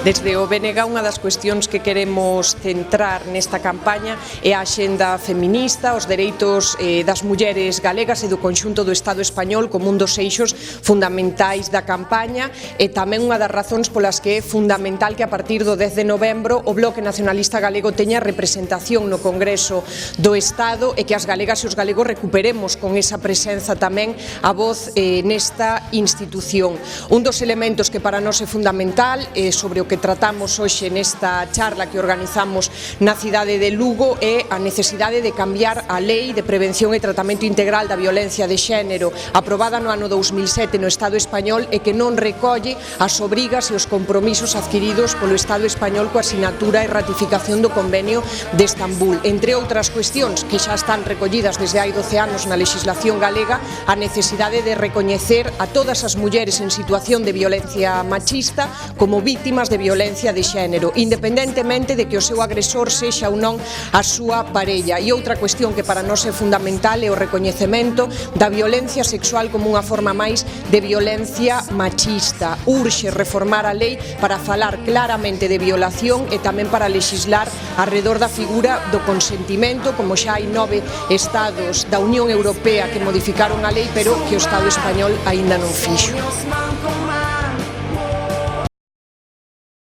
Desde o BNG unha das cuestións que queremos centrar nesta campaña é a axenda feminista, os dereitos das mulleres galegas e do conxunto do Estado español como un dos eixos fundamentais da campaña e tamén unha das razóns polas que é fundamental que a partir do 10 de novembro o Bloque Nacionalista Galego teña representación no Congreso do Estado e que as galegas e os galegos recuperemos con esa presenza tamén a voz nesta institución. Un dos elementos que para nós é fundamental sobre o que tratamos hoxe nesta charla que organizamos na cidade de Lugo é a necesidade de cambiar a Lei de Prevención e Tratamento Integral da Violencia de Xénero aprobada no ano 2007 no Estado español e que non recolle as obrigas e os compromisos adquiridos polo Estado español coa sinatura e ratificación do Convenio de Estambul. Entre outras cuestións que xa están recollidas desde hai 12 anos na legislación galega, a necesidade de recoñecer a todas as mulleres en situación de violencia machista como vítimas de violencia de xénero, independentemente de que o seu agresor sexa ou non a súa parella. E outra cuestión que para nós é fundamental é o recoñecemento da violencia sexual como unha forma máis de violencia machista. Urxe reformar a lei para falar claramente de violación e tamén para lexislar arredor da figura do consentimento, como xa hai 9 estados da Unión Europea que modificaron a lei, pero que o Estado español aínda non fixo.